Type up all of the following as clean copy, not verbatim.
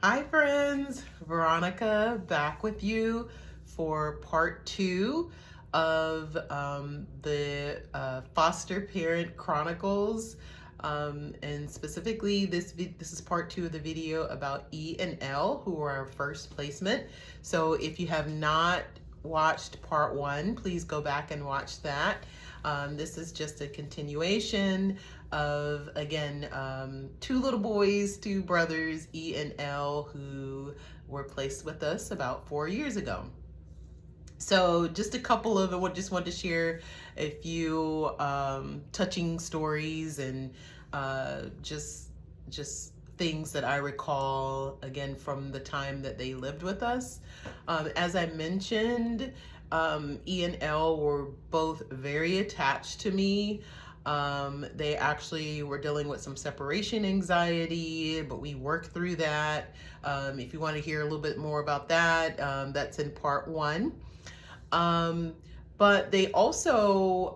Hi friends, Veronica back with you for part two of the Foster Parent Chronicles. And specifically this is part two of the video about E and L, who are our first placement. So if you have not watched part one, please go back and watch that. This is just a continuation of, again, two little boys, two brothers, E and L, who were placed with us about 4 years ago. So just a couple of, I just wanted to share a few touching stories and just things that I recall, again, from the time that they lived with us. As I mentioned, E and L were both very attached to me. They actually were dealing with some separation anxiety, but we worked through that. If you want to hear a little bit more about that, that's in part one. But they also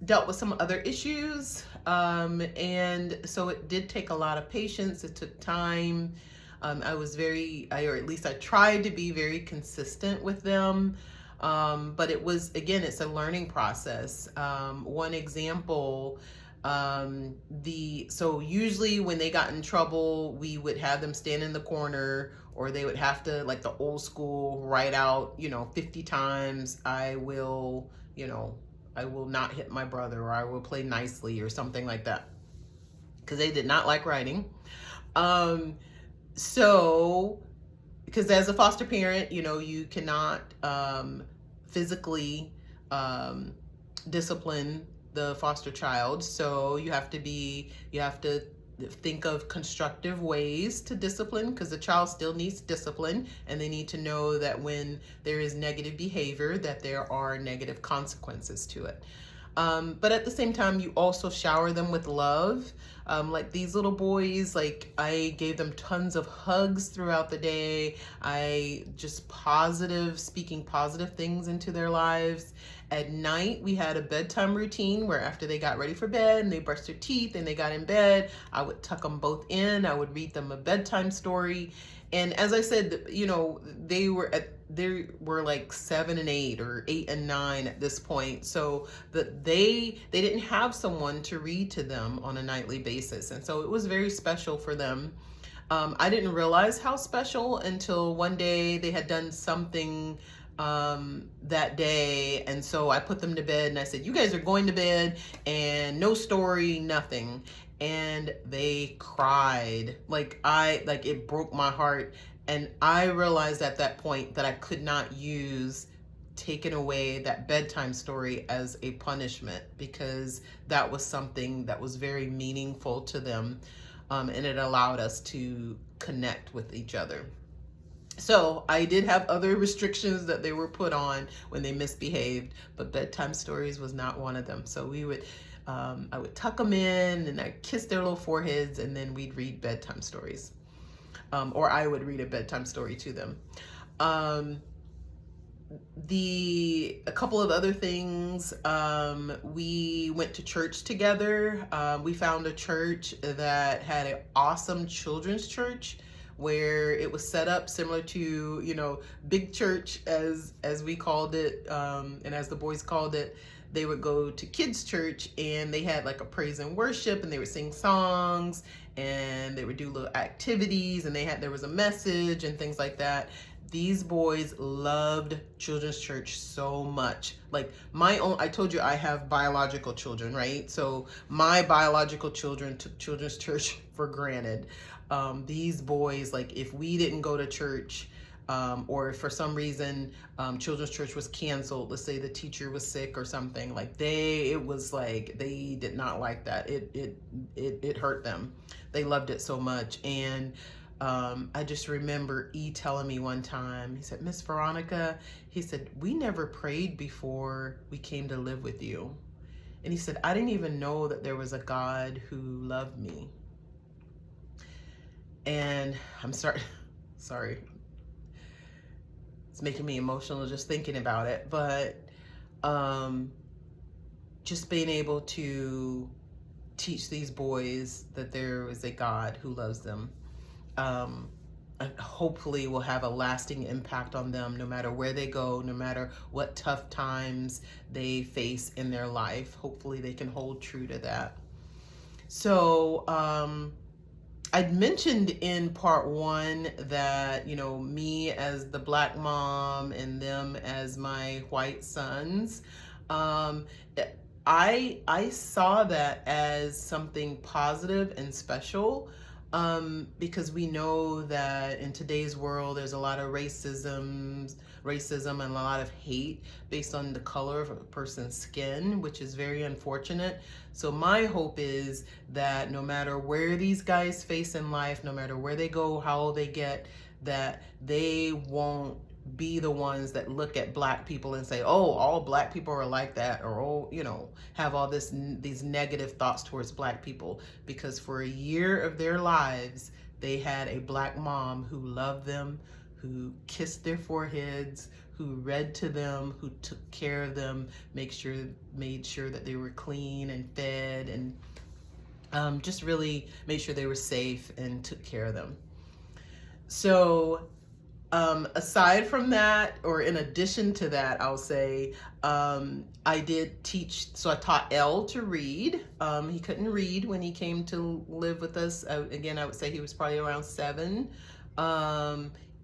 dealt with some other issues, and so it did take a lot of patience. It took time. Or at least I tried to be very consistent with them. But it was, again, it's a learning process. One example, so usually when they got in trouble, we would have them stand in the corner, or they would have to, like the old school, write out, 50 times, I will not hit my brother, or I will play nicely, or something like that, because they did not like writing. So, because as a foster parent, you cannot physically discipline the foster child. So you have to think of constructive ways to discipline, because the child still needs discipline, and they need to know that when there is negative behavior, that there are negative consequences to it. But at the same time, you also shower them with love. Like these little boys, like I gave them tons of hugs throughout the day. I just speaking positive things into their lives. At night, we had a bedtime routine where after they got ready for bed and they brushed their teeth and they got in bed, I would tuck them both in. I would read them a bedtime story. And as I said, they were like 7 and 8, or 8 and 9 at this point. So that they didn't have someone to read to them on a nightly basis. And so it was very special for them. I didn't realize how special until one day they had done something that day. And so I put them to bed and I said, you guys are going to bed, and no story, nothing. And they cried. Like it broke my heart. And I realized at that point that I could not use taking away that bedtime story as a punishment, because that was something that was very meaningful to them. And it allowed us to connect with each other. So I did have other restrictions that they were put on when they misbehaved, but bedtime stories was not one of them. So I would tuck them in and I'd kiss their little foreheads, and then we'd read bedtime stories. Or I would read a bedtime story to them. A couple of other things, we went to church together. We found a church that had an awesome children's church, where it was set up similar to, big church, as we called it, and as the boys called it. They would go to kids' church, and they had like a praise and worship, and they would sing songs, and they would do little activities, and there was a message and things like that. These boys loved children's church so much. Like I told you I have biological children, right? So my biological children took children's church for granted. These boys, like if we didn't go to church, or if for some reason children's church was canceled, let's say the teacher was sick or something, it was like they did not like that. It hurt them. They loved it so much. And I just remember E telling me one time, he said, Miss Veronica, he said, we never prayed before we came to live with you. And he said, I didn't even know that there was a God who loved me. And I'm sorry, it's making me emotional just thinking about it. But just being able to teach these boys that there is a God who loves them. hopefully will have a lasting impact on them no matter where they go, no matter what tough times they face in their life. Hopefully they can hold true to that. So, I'd mentioned in part one that, me as the Black mom and them as my white sons, um, I saw that as something positive and special, because we know that in today's world there's a lot of racism and a lot of hate based on the color of a person's skin, which is very unfortunate. So my hope is that no matter where these guys face in life, no matter where they go, how they get, that they won't be the ones that look at Black people and say, oh, all Black people are like that, or, oh, have all these negative thoughts towards Black people. Because for a year of their lives, they had a Black mom who loved them, who kissed their foreheads, who read to them, who took care of them, made sure that they were clean and fed, and just really made sure they were safe and took care of them. So aside from that, or in addition to that, I'll say, I did teach, so I taught L to read. He couldn't read when he came to live with us. Again, I would say he was probably around 7.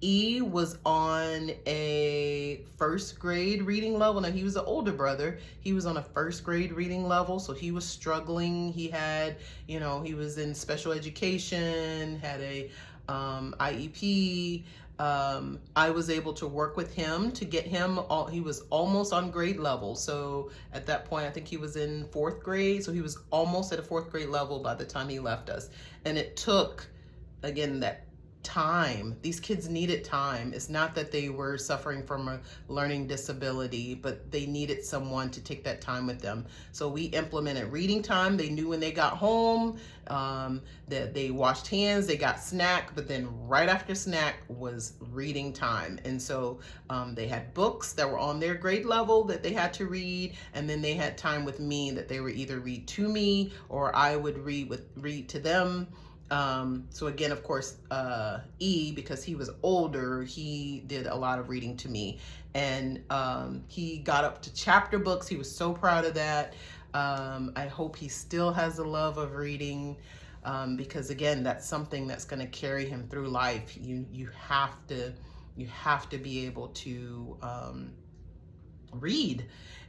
E was on a first grade reading level. Now, he was an older brother. He was on a first grade reading level, so he was struggling. He had, he was in special education, had a IEP. I was able to work with him to get him, he was almost on grade level. So at that point, I think he was in 4th grade. So he was almost at a 4th grade level by the time he left us. And it took, again, that time. These kids needed time. It's not that they were suffering from a learning disability, but they needed someone to take that time with them. So we implemented reading time. They knew when they got home that they washed hands, they got snack, but then right after snack was reading time. And so they had books that were on their grade level that they had to read, and then they had time with me that they would either read to me or I would read to them. So again, of course, E, because he was older, he did a lot of reading to me, and he got up to chapter books. He was so proud of that. I hope he still has a love of reading, because again, that's something that's going to carry him through life. You have to be able to read.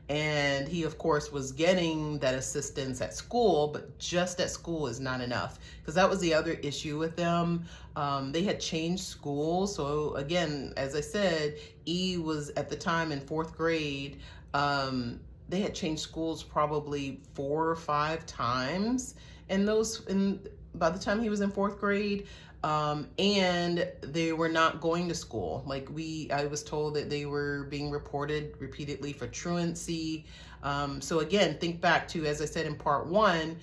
And he, of course, was getting that assistance at school, but just at school is not enough, because that was the other issue with them. They had changed schools. So again, as I said, E was at the time in 4th grade. They had changed schools probably 4 or 5 times, and by the time he was in 4th grade. And they were not going to school. I was told that they were being reported repeatedly for truancy. So again, think back to, as I said in part 1,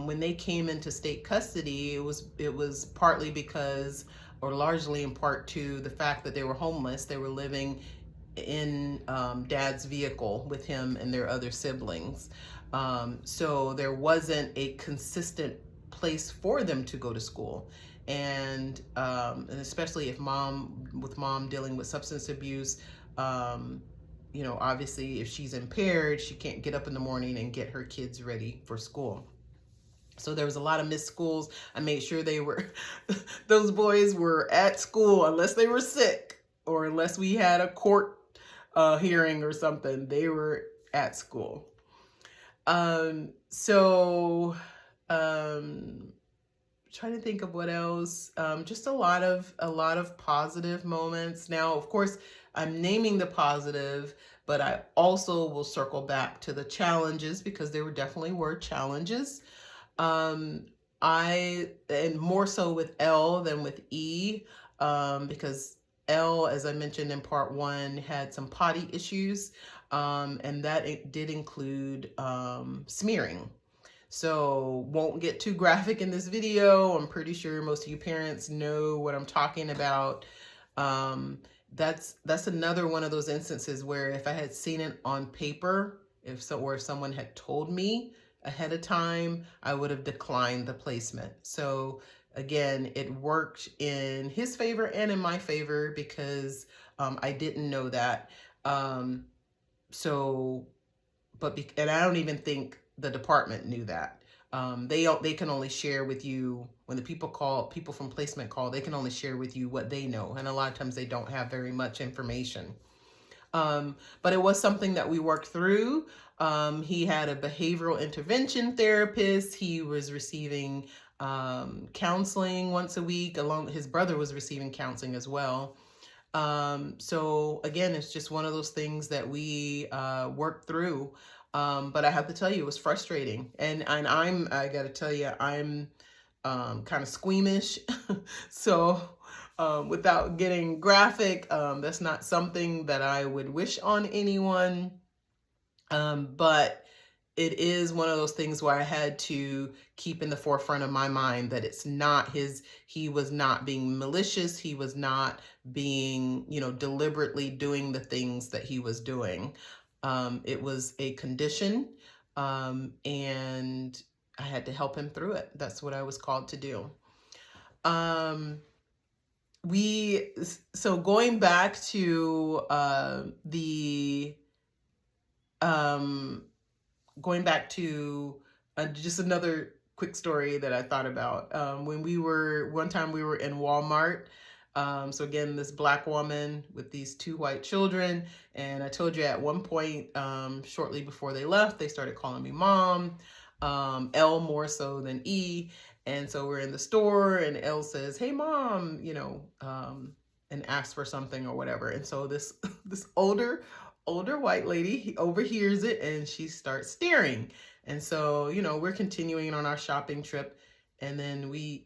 when they came into state custody, it was partly because, or largely in part to, the fact that they were homeless. They were living in Dad's vehicle with him and their other siblings. So there wasn't a consistent place for them to go to school. And especially if mom dealing with substance abuse, obviously if she's impaired, she can't get up in the morning and get her kids ready for school. So there was a lot of missed schools. I made sure those boys were at school unless they were sick or unless we had a court hearing or something. They were at school. Trying to think of what else. Just a lot of positive moments. Now, of course, I'm naming the positive, but I also will circle back to the challenges, because there definitely were challenges. And more so with L than with E, because L, as I mentioned in part 1, had some potty issues, and that did include smearing. So won't get too graphic in this video. I'm pretty sure most of you parents know what I'm talking about. That's another one of those instances where if I had seen it on paper, or if someone had told me ahead of time, I would have declined the placement. So again, it worked in his favor and in my favor because I didn't know that. Um, so, and I don't even think the department knew that. They can only share with you when the people from placement call. They can only share with you what they know, and a lot of times they don't have very much information. But it was something that we worked through. He had a behavioral intervention therapist. He was receiving counseling once a week. Along, his brother was receiving counseling as well. So again, it's just one of those things that we worked through. But I have to tell you, it was frustrating. And I got to tell you, I'm kind of squeamish. So without getting graphic, that's not something that I would wish on anyone. But it is one of those things where I had to keep in the forefront of my mind that it's not he was not being malicious. He was not being, deliberately doing the things that he was doing. It was a condition, and I had to help him through it. That's what I was called to do. So going back to going back to just another quick story that I thought about. One time we were in Walmart. So again, this Black woman with these 2 white children. And I told you at one point, shortly before they left, they started calling me mom, L more so than E. And so we're in the store and L says, "Hey mom," and asks for something or whatever. And so this older white lady overhears it and she starts staring. And so, we're continuing on our shopping trip, and then we,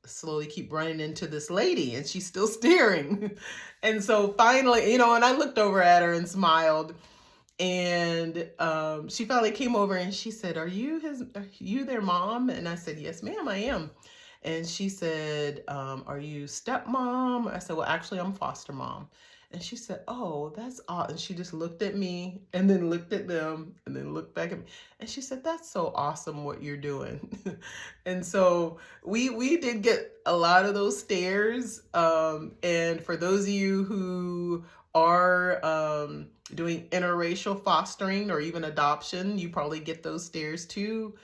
slowly keep running into this lady and she's still staring. And so finally, and I looked over at her and smiled, and she finally came over and she said, are you their mom? And I said, "Yes, ma'am, I am." And she said, "Are you stepmom?" I said, "Well, actually, I'm foster mom." And she said, "Oh, that's odd." And she just looked at me and then looked at them and then looked back at me. And she said, "That's so awesome what you're doing." And so we did get a lot of those stares. And for those of you who are doing interracial fostering or even adoption, you probably get those stares too.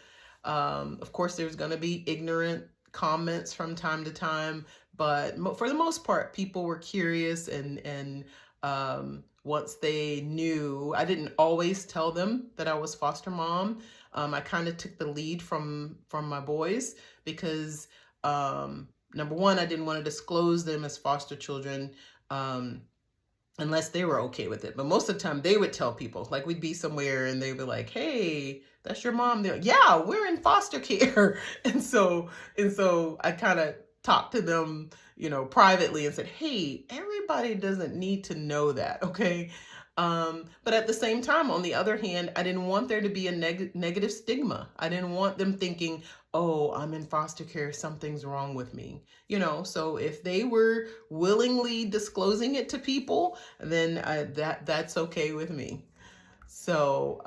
Of course, there's going to be ignorant comments from time to time, but for the most part, people were curious, and once they knew, I didn't always tell them that I was foster mom. I kind of took the lead from my boys because number one, I didn't want to disclose them as foster children unless they were okay with it. But most of the time they would tell people, like we'd be somewhere and they'd be like, "Hey, that's your mom." They're like, "Yeah, we're in foster care." And so I kind of talked to them, privately and said, "Hey, everybody doesn't need to know that, okay?" But at the same time, on the other hand, I didn't want there to be a negative stigma. I didn't want them thinking, "Oh, I'm in foster care, something's wrong with me." So if they were willingly disclosing it to people, then that's okay with me. So,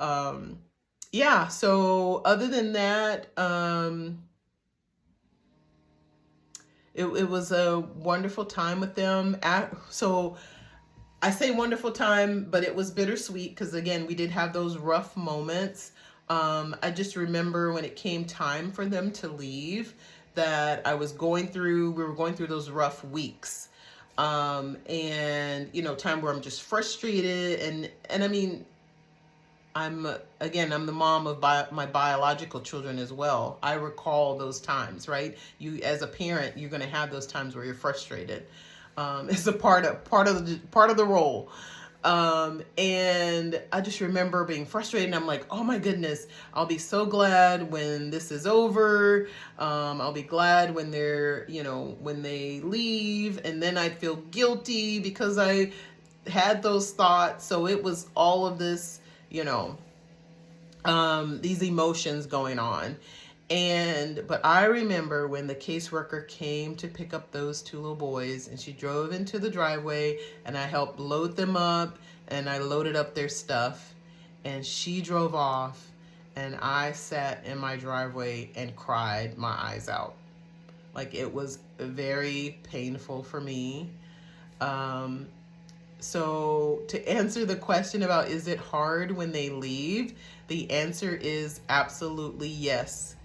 yeah. So other than that, it was a wonderful time with them. So I say wonderful time, but it was bittersweet because, again, we did have those rough moments. I just remember when it came time for them to leave that we were going through those rough weeks. And, time where I'm just frustrated. And I mean, I'm the mom of my biological children as well. I recall those times, right? You, as a parent, you're going to have those times where you're frustrated. It's a part of the role. And I just remember being frustrated, and I'm like, "Oh my goodness, I'll be so glad when this is over. I'll be glad when when they leave." And then I'd feel guilty because I had those thoughts. So it was all of this, these emotions going on. But I remember when the caseworker came to pick up those 2 little boys, and she drove into the driveway, and I helped load them up, and I loaded up their stuff, and she drove off, and I sat in my driveway and cried my eyes out. Like, it was very painful for me. Um, so to answer the question about is it hard when they leave, the answer is absolutely yes.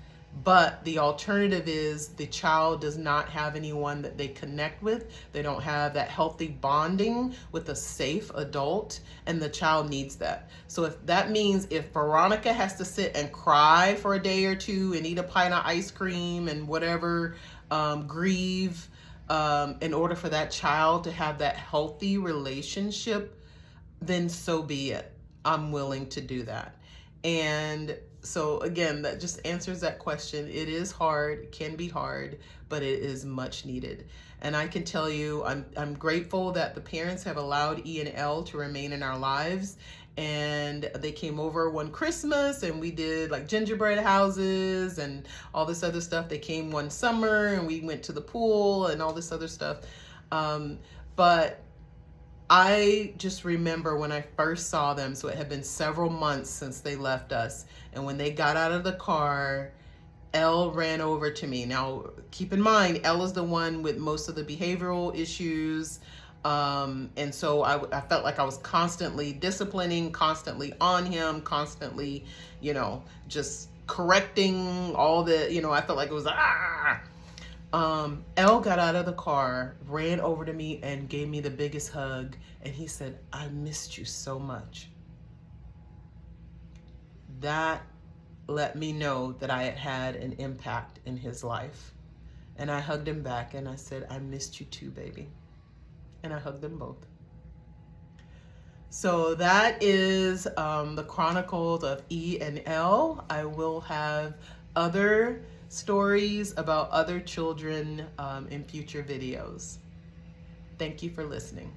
But the alternative is the child does not have anyone that they connect with. They don't have that healthy bonding with a safe adult, and the child needs that. So if that means if Veronica has to sit and cry for a day or two and eat a pint of ice cream and whatever, grieve, in order for that child to have that healthy relationship, then so be it. I'm willing to do that. And so again, that just answers that question. It is hard, it can be hard, but it is much needed. And I can tell you, I'm grateful that the parents have allowed E and L to remain in our lives. And they came over one Christmas and we did like gingerbread houses and all this other stuff. They came one summer and we went to the pool and all this other stuff. But I just remember when I first saw them, so it had been several months since they left us, and when they got out of the car, Elle ran over to me. Now, keep in mind, Elle is the one with most of the behavioral issues, and so I felt like I was constantly disciplining, constantly on him, constantly, just correcting all the, I felt like it was, Elle got out of the car, ran over to me and gave me the biggest hug. And he said, I missed you so much. That let me know that I had had an impact in his life. And I hugged him back and I said, I missed you too, baby. And I hugged them both. So that is the Chronicles of E and L. I will have other stories about other children in future videos. Thank you for listening.